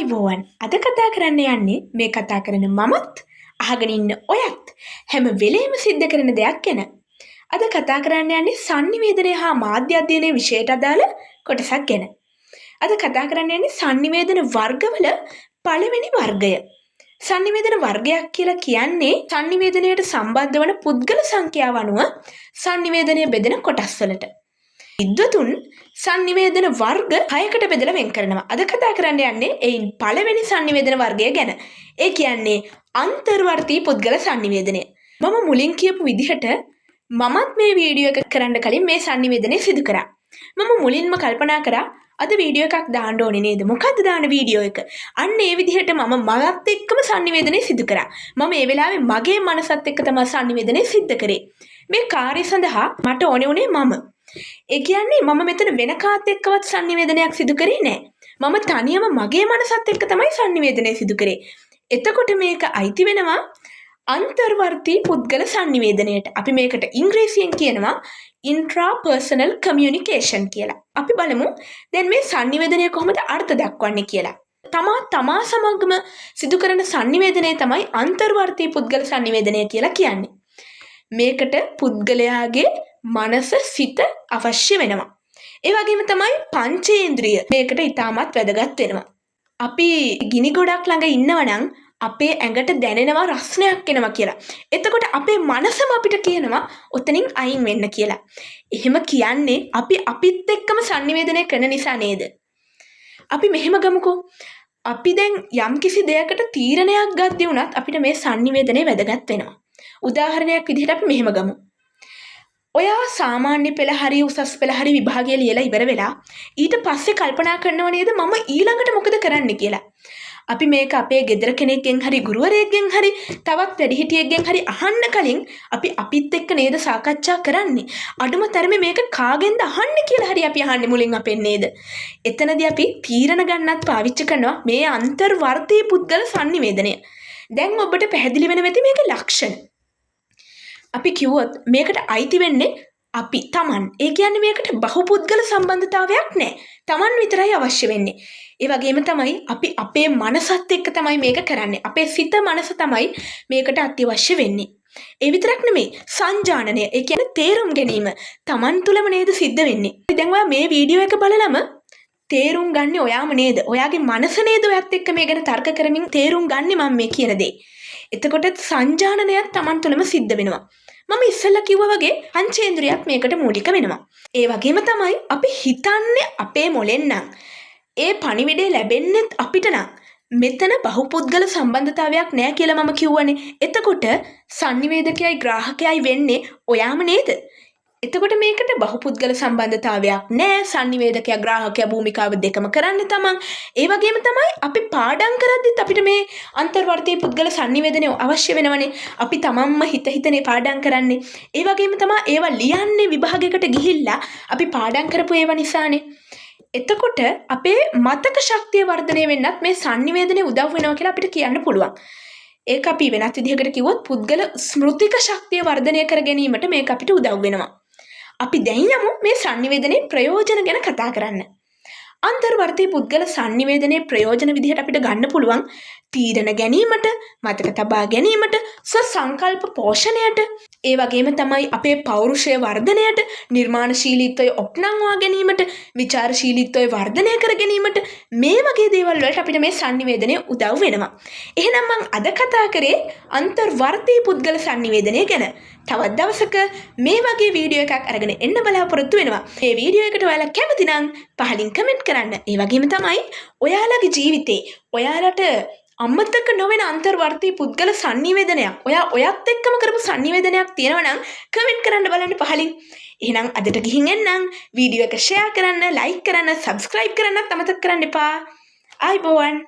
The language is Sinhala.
ආයිබෝවන් අද කතා කරන්න යන්නේ මේ කතා කරන මමත් අහගෙන ඉන්න ඔයත් හැම වෙලේම සිද්ධ කරන දෙයක් ගැන. අද කතා කරන්න යන්නේ sannivedana හා මාධ්‍ය අධ්‍යයනයේ විෂයට අදාළ කොටසක් ගැන. අද කතා කරන්න යන්නේ sannivedana වර්ගවල පළවෙනි වර්ගය. sannivedana වර්ගයක් කියලා කියන්නේ sannivedanයට සම්බන්ධ වන පුද්ගල සංඛ්‍යාව අනුව sannivedanය බෙදෙන කොටස් වලට. විද්වතුන් sannivedana වර්ග 6කට බෙදලා වෙන් කරනවා. අද කතා කරන්න යන්නේ එයින් පළවෙනි sannivedana වර්ගය ගැන. ඒ කියන්නේ අන්තර්වර්තී පුද්ගල sannivedanය. මම මුලින් කියපු විදිහට මමත් මේ වීඩියෝ එක කරන්න කලින් මේ sannivedanය සිදු කරා. මම මුලින්ම කල්පනා කරා අද වීඩියෝ එකක් දාන්න ඕනේ නේද? මොකද්ද දාන වීඩියෝ එක? අන්න ඒ විදිහට මම මගත් එක්කම sannivedanය සිදු කරා. මම ඒ වෙලාවේ මගේ මනසත් එක්ක තමයි sannivedanය සිද්ධ කරේ. මේ කාර්ය සඳහා මට ඕනේ උනේ මම. ඒ කියන්නේ මම මෙතන වෙන කාත් එක්කවත් sannivedanayak සිදු කරේ නෑ. මම තනියම මගේ මනසත් එක්ක තමයි sannivedanaya සිදු කරේ. එතකොට මේක අයිති වෙනවා අන්තර්වර්තී පුද්ගල sannivedanayට. අපි මේකට ඉංග්‍රීසියෙන් කියනවා intrapersonal communication කියලා. අපි බලමු දැන් මේ sannivedanaya කොහොමද අර්ථ දක්වන්නේ කියලා. තමා සමගම සිදු කරන sannivedanaya තමයි අන්තර්වර්තී පුද්ගල sannivedanaya කියලා කියන්නේ. මේකට පුද්ගලයාගේ මනස සිත අවශ්‍ය වෙනවා. ඒ වගේම තමයි පංචේන්ද්‍රිය මේකට ඉතාමත් වැදගත් වෙනවා. අපි ගිනි ගොඩක් ළඟ ඉන්නවා නම් අපේ ඇඟට දැනෙනවා රස්නයක් එනවා කියලා. එතකොට අපේ මනසම අපිට කියනවා ඔතනින් අයින් වෙන්න කියලා. එහෙම කියන්නේ අපි අපිත් එක්කම sannivedanaya කරන නිසා නේද? අපි මෙහෙම ගමුකෝ. අපි දැන් යම්කිසි දෙයකට තීරණයක් ගද්දී වුණත් අපිට මේ sannivedanaya වැදගත් වෙනවා. උදාහරණයක් විදිහට අපි මෙහෙම ගමු. ඔයා සාමාන්‍ය පෙළ හරි උසස් පෙළ හරි විභාගය ලියලා ඉවර වෙලා ඊට පස්සේ කල්පනා කරනව නේද මම ඊළඟට මොකද කරන්න කියලා. අපි මේක අපේ ගෙදර කෙනෙක්ගෙන් හරි ගුරුවරයෙක්ගෙන් හරි තවත් වැඩිහිටියෙක්ගෙන් හරි අහන්න කලින් අපි අපිත් එක්ක නේද සාකච්ඡා කරන්නේ. අඩුම තරමේ මේක කාගෙන්ද අහන්නේ කියලා හරි අපි අහන්නේ මුලින් අපෙන් නේද? එතනදී අපි තීරණ ගන්නත් පාවිච්චි කරනවා මේ අන්තර්වර්තී පුද්ගල sannivedanaya. දැන් ඔබට පැහැදිලි වෙන වෙති මේක ලක්ෂණ. අපි කිව්වොත් මේකට අයිති වෙන්නේ අපි තමන්. ඒ කියන්නේ මේකට බහුපුද්ගල සම්බන්ධතාවයක් නැහැ. තමන් විතරයි අවශ්‍ය වෙන්නේ. ඒ වගේම තමයි අපි අපේ මනසත් එක්ක තමයි මේක කරන්නේ. අපේ සිත මනස තමයි මේකට අත්‍යවශ්‍ය වෙන්නේ. ඒ විතරක් නෙමෙයි සංජානනය. ඒ කියන්නේ තේරුම් ගැනීම තමන් තුළම නේද සිද්ධ වෙන්නේ. දැන් ඔයා මේ වීඩියෝ එක බලලම තේරුම් ගන්න ඔයාම නේද? ඔයාගේ මනස නේද ඔයත් එක්ක මේ ගැන තර්ක කරමින් තේරුම් ගන්නේ මම මේ කියන දේ. එතකොට සංජානනයක් තමන් තුළම සිද්ධ වෙනවා. මම ඉස්සෙල්ලා කිව්වා වගේ පංචේන්ද්‍රියක් මේකට මූලික වෙනවා. ඒ වගේම තමයි අපි හිතන්නේ අපේ මොලෙන් නම් ඒ පණිවිඩය ලැබෙන්නේ අපිට නම් මෙතන බහුපුද්ගල සම්බන්ධතාවයක් නැහැ කියලා මම කිව්වනේ. එතකොට sannivedakayai grahakayai වෙන්නේ ඔයාම නේද? එතකොට මේකට බහුපුද්ගල සම්බන්ධතාවයක් නැහැ. sannivedakaya grahakaya භූමිකාව දෙකම කරන්නේ තමන්. ඒ වගේම තමයි අපි පාඩම් කරද්දිත් අපිට මේ අන්තර්වර්තී පුද්ගල sannivedanaya අවශ්‍ය වෙනවනේ. අපි තමන්ම හිතනේ පාඩම් කරන්නේ. ඒ වගේම තමයි ඒවා ලියන්නේ විභාගයකට ගිහිල්ලා අපි පාඩම් කරපු ඒවා නිසානේ. එතකොට අපේ මතක ශක්තිය වර්ධනය වෙන්නත් මේ sannivedanaya උදව් වෙනවා කියලා අපිට කියන්න පුළුවන්. ඒක අපි වෙනත් විදිහකට කිව්වොත් පුද්ගල ස්මෘතික ශක්තිය වර්ධනය කර ගැනීමට මේක අපිට උදව් වෙනවා. අපි දැන් යමු මේ sannivedanaya ප්‍රයෝජන ගැන කතා කරන්න. අන්තර්වර්තී පුද්ගල sannivedanaya ප්‍රයෝජන විදිහට අපිට ගන්න පුළුවන් තීරණ ගැනීමට, මතක තබා ගැනීමට, සංකල්ප පෝෂණයට, ඒ වගේම තමයි අපේ පෞරුෂය වර්ධනයට, නිර්මාණශීලීත්වය ඔප්නංවා ගැනීමට, විචාරශීලීත්වය වර්ධනය කර ගැනීමට මේ වගේ දේවල් වලට අපිට මේ sannivedanaya උදව් වෙනවා. එහෙනම් මම අද කතා කරේ අන්තර්වර්තී පුද්ගල sannivedanaya ගැන. තවත් දවසක මේ වගේ වීඩියෝ එකක් අරගෙන එන්න බලාපොරොත්තු වෙනවා. මේ වීඩියෝ එකට ඔයාලා කැමති නම් පහලින් කමෙන්ට් කරන්න. ඒ වගේම තමයි ඔයාලගේ ජීවිතේ ඔයාලට අමතක නොවන අන්තර්වර්තී පුද්ගල sannivedanayak ඔයත් එක්කම කරපු sannivedanayak තියෙනවා නම් කමෙන්ට් කරන්න බලන්න පහලින්. එහෙනම් අදට ගිහින් එන්නම්. වීඩියෝ එක ෂෙයා කරන්න, ලයික් කරන්න, සබ්ස්ක්‍රයිබ් කරන්නත් අමතක කරන්න එපා. ආයිබෝවන්.